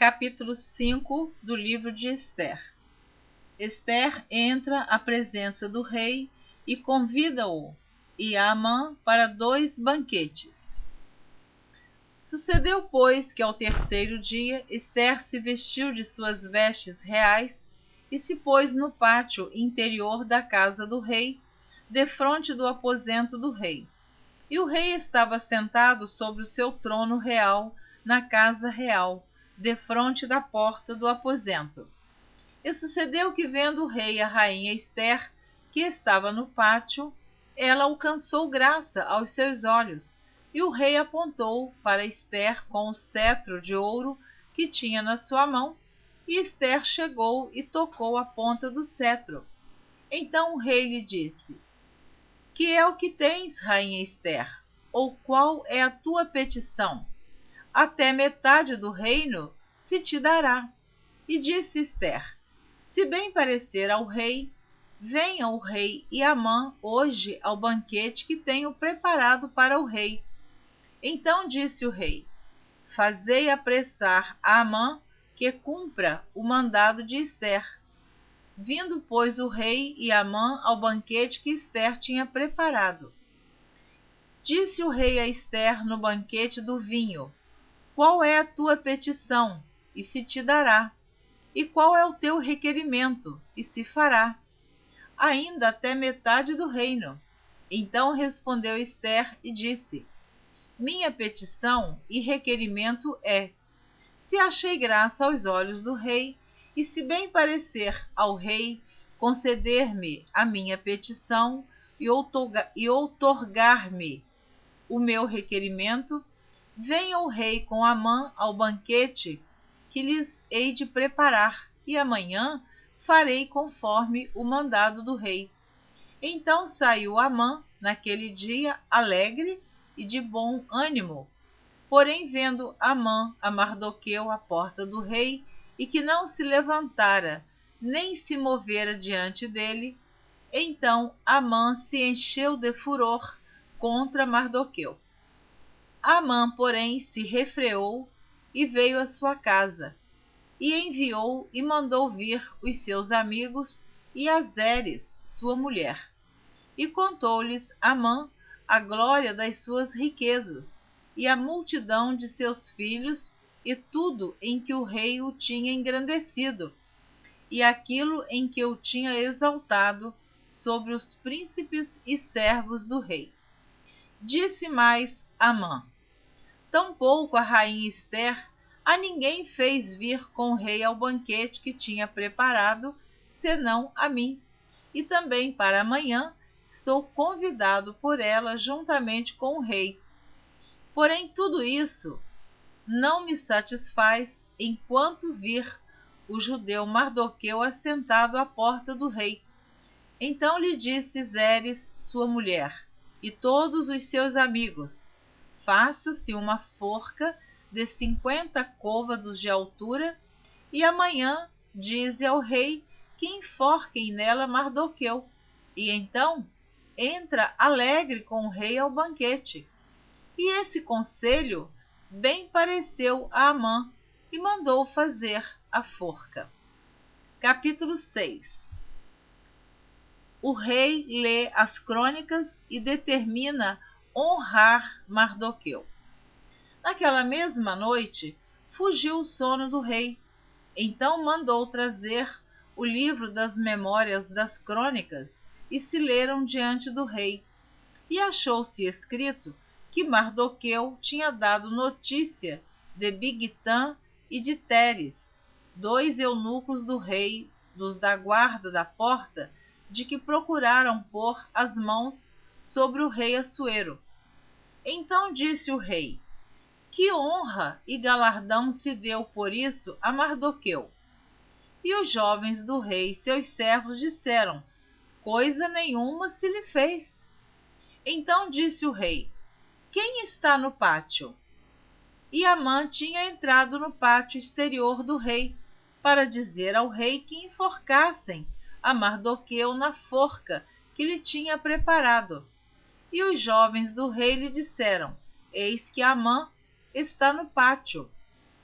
Capítulo 5 do livro de Ester. Ester entra à presença do rei e convida-o e Amã para 2 banquetes. Sucedeu, pois, que ao terceiro dia Ester se vestiu de suas vestes reais e se pôs no pátio interior da casa do rei, defronte do aposento do rei. E o rei estava sentado sobre o seu trono real na casa real, defronte da porta do aposento. E sucedeu que, vendo o rei a rainha Ester, que estava no pátio, ela alcançou graça aos seus olhos, e o rei apontou para Ester com o cetro de ouro que tinha na sua mão, e Ester chegou e tocou a ponta do cetro. Então o rei lhe disse: Que é o que tens, rainha Ester? Ou qual é a tua petição? Até metade do reino se te dará. E disse Ester: Se bem parecer ao rei, venha o rei e Amã hoje ao banquete que tenho preparado para o rei. Então disse o rei: Fazei apressar a Amã que cumpra o mandado de Ester. Vindo, pois, o rei e Amã ao banquete que Ester tinha preparado. Disse o rei a Ester no banquete do vinho: Qual é a tua petição? E se te dará. E qual é o teu requerimento? E se fará. Ainda até metade do reino. Então respondeu Ester e disse: Minha petição e requerimento é: se achei graça aos olhos do rei, e se bem parecer ao rei conceder-me a minha petição e outorgar-me o meu requerimento, venha o rei com Amã ao banquete que lhes hei de preparar, e amanhã farei conforme o mandado do rei. Então saiu Amã naquele dia alegre e de bom ânimo. Porém, vendo Amã a Mardoqueu à porta do rei, e que não se levantara, nem se movera diante dele, então Amã se encheu de furor contra Mardoqueu. Amã, porém, se refreou e veio à sua casa, e enviou e mandou vir os seus amigos e a Zeres, sua mulher. E contou-lhes Amã a glória das suas riquezas, e a multidão de seus filhos, e tudo em que o rei o tinha engrandecido, e aquilo em que o tinha exaltado sobre os príncipes e servos do rei. Disse mais Amã: Tampouco a rainha Ester a ninguém fez vir com o rei ao banquete que tinha preparado, senão a mim. E também para amanhã estou convidado por ela juntamente com o rei. Porém, tudo isso não me satisfaz enquanto vir o judeu Mardoqueu assentado à porta do rei. Então lhe disse Zeres, sua mulher, e todos os seus amigos: Faça-se uma forca de 50 côvados de altura, e amanhã dize ao rei que enforquem nela Mardoqueu, e então entra alegre com o rei ao banquete. E esse conselho bem pareceu a Amã, e mandou fazer a forca. Capítulo 6. O rei lê as crônicas e determina honrar Mardoqueu. Naquela mesma noite, fugiu o sono do rei. Então mandou trazer o livro das memórias das crônicas, e se leram diante do rei. E achou-se escrito que Mardoqueu tinha dado notícia de Bigtã e de Teres, 2 eunucos do rei, dos da guarda da porta, de que procuraram pôr as mãos sobre o rei Assuero. Então disse o rei: Que honra e galardão se deu por isso a Mardoqueu? E os jovens do rei, seus servos, disseram: Coisa nenhuma se lhe fez. Então disse o rei: Quem está no pátio? E Amã tinha entrado no pátio exterior do rei, para dizer ao rei que enforcassem a Mardoqueu na forca que lhe tinha preparado. E os jovens do rei lhe disseram: Eis que Amã está no pátio.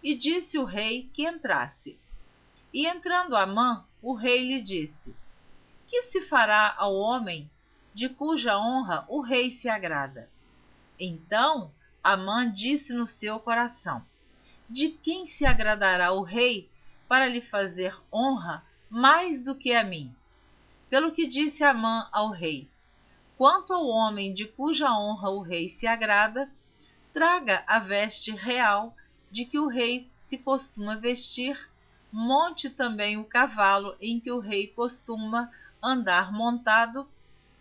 E disse o rei que entrasse. E entrando Amã, o rei lhe disse: que se fará ao homem de cuja honra o rei se agrada? Então Amã disse no seu coração: de quem se agradará o rei para lhe fazer honra mais do que a mim? Pelo que disse Amã ao rei: quanto ao homem de cuja honra o rei se agrada, traga a veste real de que o rei se costuma vestir, monte também o cavalo em que o rei costuma andar montado,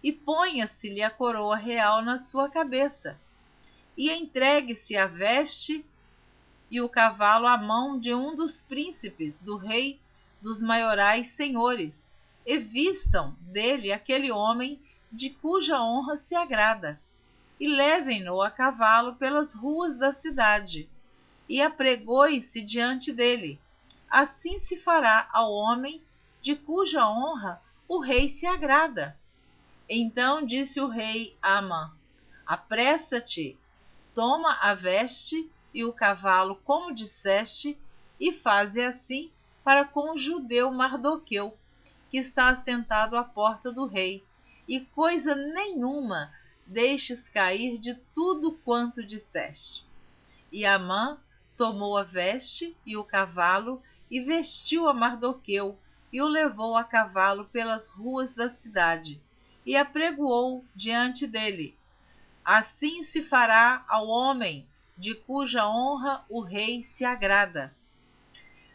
e ponha-se-lhe a coroa real na sua cabeça, e entregue-se a veste e o cavalo à mão de um dos príncipes do rei dos maiorais senhores, e vistam dele aquele homem de cuja honra se agrada, e levem-no a cavalo pelas ruas da cidade, e apregoe-se diante dele. Assim se fará ao homem de cuja honra o rei se agrada. Então disse o rei a Amã: apressa-te, toma a veste e o cavalo como disseste, e faze assim para com o judeu Mardoqueu, que está assentado à porta do rei, e coisa nenhuma deixes cair de tudo quanto disseste. E Amã tomou a veste e o cavalo, e vestiu a Mardoqueu, e o levou a cavalo pelas ruas da cidade, e apregoou diante dele. Assim se fará ao homem de cuja honra o rei se agrada.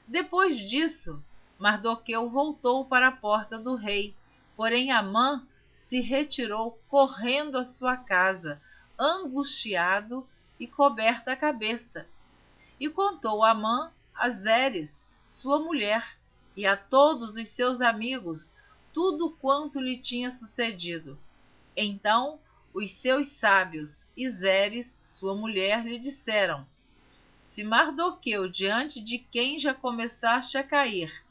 Depois disso, Mardoqueu voltou para a porta do rei, porém Amã se retirou correndo à sua casa, angustiado e coberta a cabeça. E contou Amã a Zeres, sua mulher, e a todos os seus amigos tudo quanto lhe tinha sucedido. Então os seus sábios e Zeres, sua mulher, lhe disseram: se Mardoqueu, diante de quem já começaste a cair,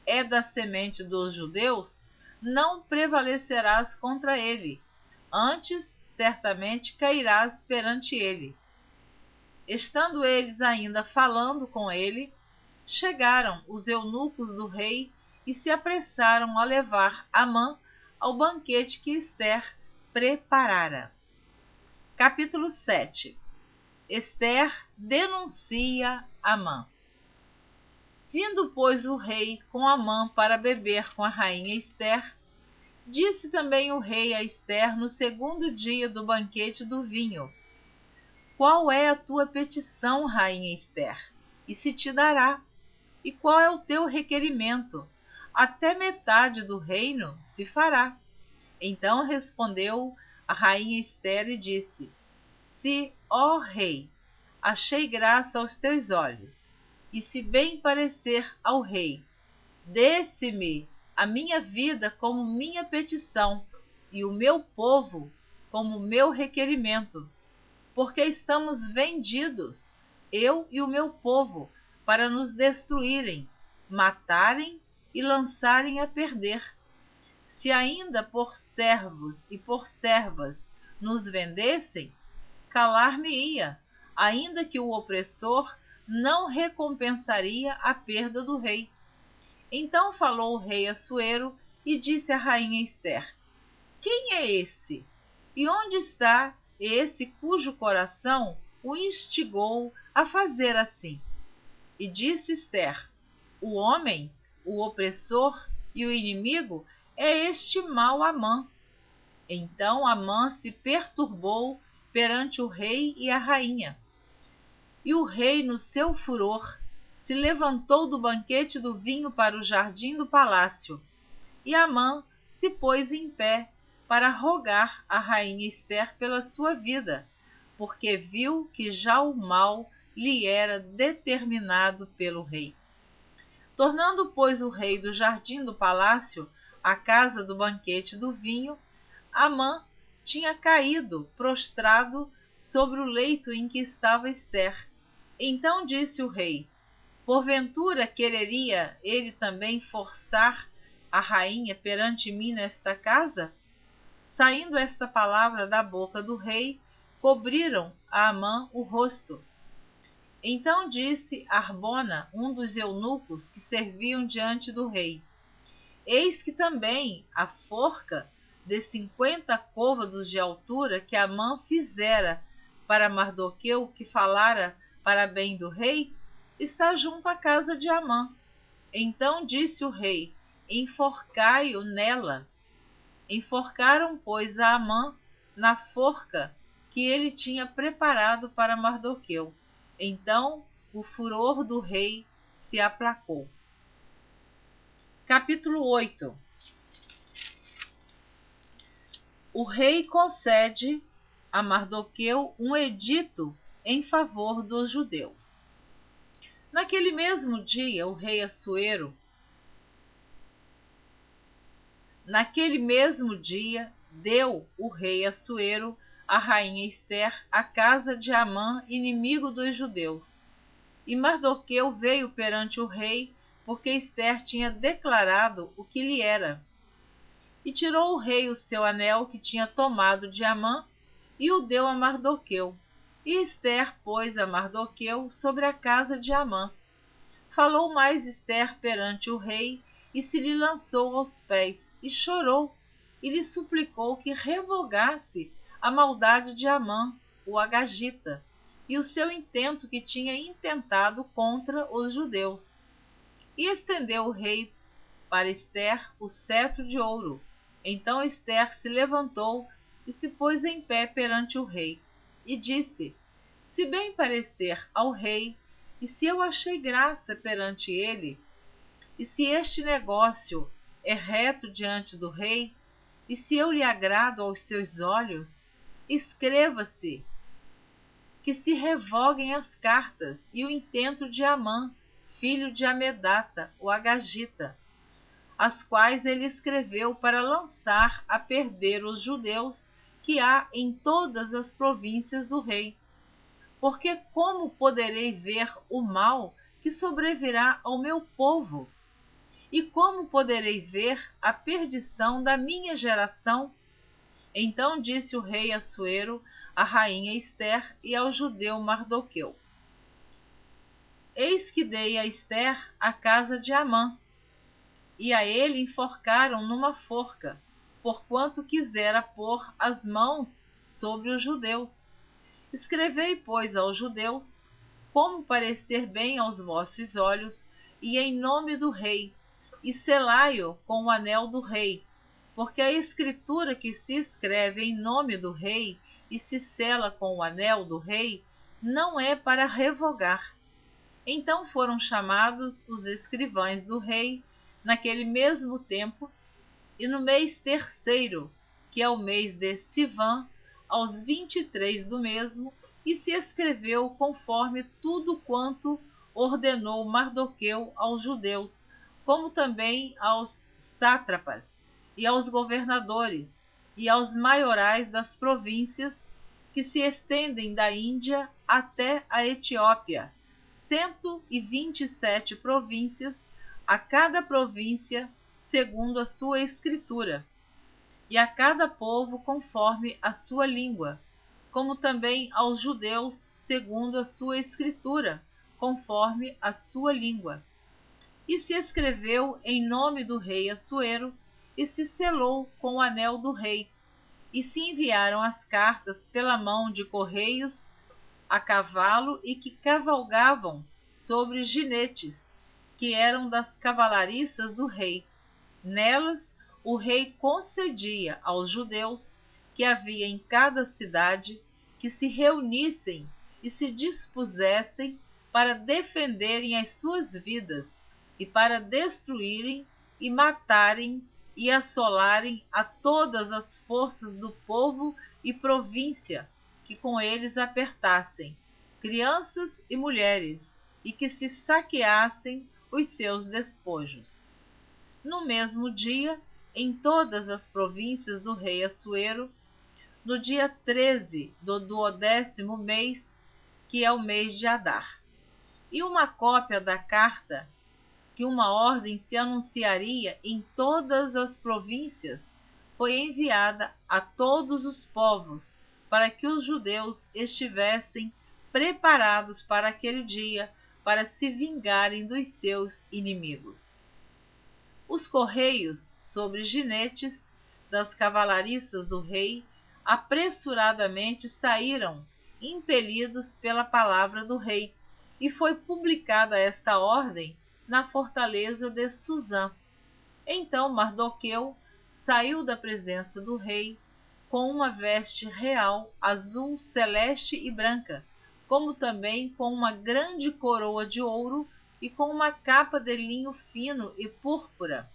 é da semente dos judeus, não prevalecerás contra ele, antes certamente cairás perante ele. Estando eles ainda falando com ele, chegaram os eunucos do rei e se apressaram a levar Amã ao banquete que Ester preparara. Capítulo 7. Ester denuncia Amã. Vindo, pois, o rei com Amã para beber com a rainha Ester, disse também o rei a Ester no segundo dia do banquete do vinho: qual é a tua petição, rainha Ester? E se te dará. E qual é o teu requerimento? Até metade do reino se fará. Então respondeu a rainha Ester e disse: se, ó rei, achei graça aos teus olhos, e se bem parecer ao rei, dê-se-me a minha vida como minha petição, e o meu povo como meu requerimento, porque estamos vendidos, eu e o meu povo, para nos destruírem, matarem e lançarem a perder. Se ainda por servos e por servas nos vendessem, calar-me-ia, ainda que o opressor não recompensaria a perda do rei. Então falou o rei Assuero e disse à rainha Ester: quem é esse? E onde está esse cujo coração o instigou a fazer assim? E disse Ester: o homem, o opressor e o inimigo é este mau Amã. Então Amã se perturbou perante o rei e a rainha. E o rei, no seu furor, se levantou do banquete do vinho para o jardim do palácio, e Amã se pôs em pé para rogar a rainha Ester pela sua vida, porque viu que já o mal lhe era determinado pelo rei. Tornando, pois, o rei do jardim do palácio à casa do banquete do vinho, Amã tinha caído prostrado sobre o leito em que estava Ester. Então disse o rei: porventura quereria ele também forçar a rainha perante mim nesta casa? Saindo esta palavra da boca do rei, cobriram a Amã o rosto. Então disse Harbona, um dos eunucos que serviam diante do rei: eis que também a forca de 50 côvados de altura que Amã fizera para Mardoqueu, que falara para bem do rei, está junto à casa de Amã. Então disse o rei: enforcai-o nela. Enforcaram, pois, a Amã na forca que ele tinha preparado para Mardoqueu. Então o furor do rei se aplacou. Capítulo 8. O rei concede a Mardoqueu um edito em favor dos judeus. Naquele mesmo dia, o rei Assuero, deu o rei Assuero a rainha Ester à casa de Amã, inimigo dos judeus. E Mardoqueu veio perante o rei, porque Ester tinha declarado o que lhe era. E tirou o rei o seu anel que tinha tomado de Amã, e o deu a Mardoqueu. E Ester pôs a Mardoqueu sobre a casa de Amã. Falou mais Ester perante o rei, e se lhe lançou aos pés, e chorou, e lhe suplicou que revogasse a maldade de Amã, o agagita, e o seu intento que tinha intentado contra os judeus. E estendeu o rei para Ester o cetro de ouro. Então Ester se levantou e se pôs em pé perante o rei, e disse: se bem parecer ao rei, e se eu achei graça perante ele, e se este negócio é reto diante do rei, e se eu lhe agrado aos seus olhos, escreva-se que se revoguem as cartas e o intento de Amã, filho de Amedata, o agagita, as quais ele escreveu para lançar a perder os judeus que há em todas as províncias do rei. Porque como poderei ver o mal que sobrevirá ao meu povo? E como poderei ver a perdição da minha geração? Então disse o rei Assuero à rainha Ester e ao judeu Mardoqueu: eis que dei a Ester a casa de Amã, e a ele enforcaram numa forca, porquanto quisera pôr as mãos sobre os judeus. Escrevei, pois, aos judeus, como parecer bem aos vossos olhos, e em nome do rei, e selai-o com o anel do rei, porque a escritura que se escreve em nome do rei e se sela com o anel do rei, não é para revogar. Então foram chamados os escrivães do rei, naquele mesmo tempo, e no mês terceiro, que é o mês de Sivan, aos 23 do mesmo, e se escreveu conforme tudo quanto ordenou Mardoqueu aos judeus, como também aos sátrapas, e aos governadores, e aos maiorais das províncias, que se estendem da Índia até a Etiópia, 127 províncias, a cada província segundo a sua escritura, e a cada povo conforme a sua língua, como também aos judeus segundo a sua escritura, conforme a sua língua. E se escreveu em nome do rei Assuero, e se selou com o anel do rei, e se enviaram as cartas pela mão de correios a cavalo e que cavalgavam sobre ginetes, que eram das cavalariças do rei. Nelas o rei concedia aos judeus que havia em cada cidade que se reunissem e se dispusessem para defenderem as suas vidas e para destruírem e matarem e assolarem a todas as forças do povo e província que com eles apertassem, crianças e mulheres, e que se saqueassem os seus despojos. No mesmo dia, em todas as províncias do rei Assuero, no dia 13 do 12º mês, que é o mês de Adar. E uma cópia da carta, que uma ordem se anunciaria em todas as províncias, foi enviada a todos os povos, para que os judeus estivessem preparados para aquele dia, para se vingarem dos seus inimigos. Os correios sobre jinetes das cavalariças do rei apressuradamente saíram, impelidos pela palavra do rei, e foi publicada esta ordem na fortaleza de Susã. Então Mardoqueu saiu da presença do rei com uma veste real azul, celeste e branca, como também com uma grande coroa de ouro e com uma capa de linho fino e púrpura.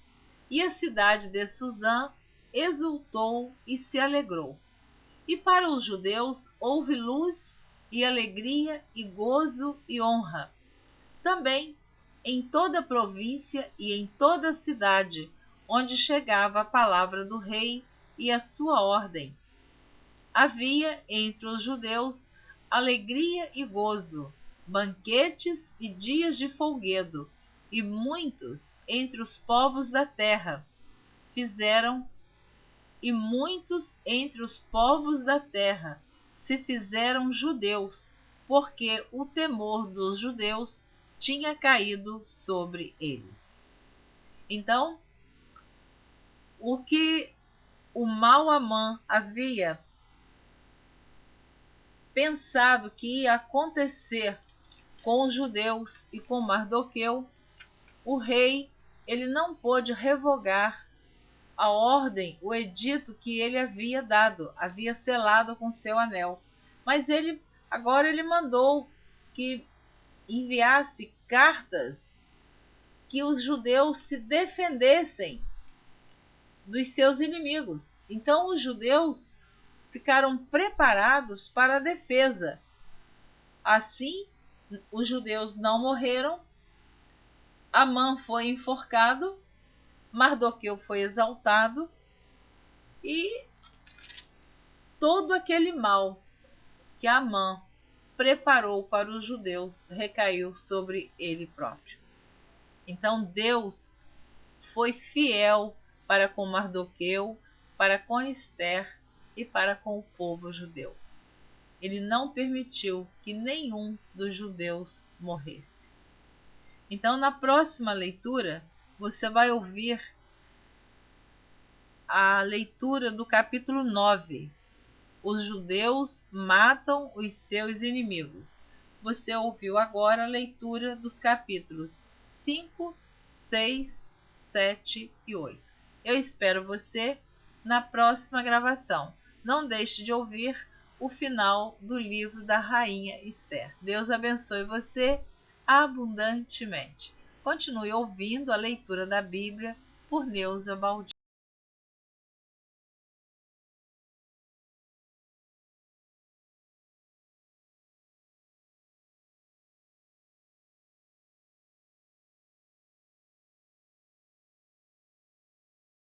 E a cidade de Susã exultou e se alegrou. E para os judeus houve luz e alegria e gozo e honra. Também em toda a província e em toda a cidade, onde chegava a palavra do rei e a sua ordem. Havia entre os judeus alegria e gozo, banquetes e dias de folguedo, e muitos entre os povos da terra se fizeram judeus, porque o temor dos judeus tinha caído sobre eles. Então, o que o mau Amã havia pensado que ia acontecer com os judeus e com Mardoqueu, o rei ele não pôde revogar a ordem, o edito que ele havia dado, havia selado com seu anel. Mas agora ele mandou que enviasse cartas que os judeus se defendessem dos seus inimigos. Então os judeus ficaram preparados para a defesa. Assim, os judeus não morreram, Amã foi enforcado, Mardoqueu foi exaltado e todo aquele mal que Amã preparou para os judeus recaiu sobre ele próprio. Então Deus foi fiel para com Mardoqueu, para com Ester e para com o povo judeu. Ele não permitiu que nenhum dos judeus morresse. Então, na próxima leitura, você vai ouvir a leitura do capítulo 9. Os judeus matam os seus inimigos. Você ouviu agora a leitura dos capítulos 5, 6, 7 e 8. Eu espero você na próxima gravação. Não deixe de ouvir o final do livro da Rainha Ester. Deus abençoe você abundantemente. Continue ouvindo a leitura da Bíblia por Neuza Baldin.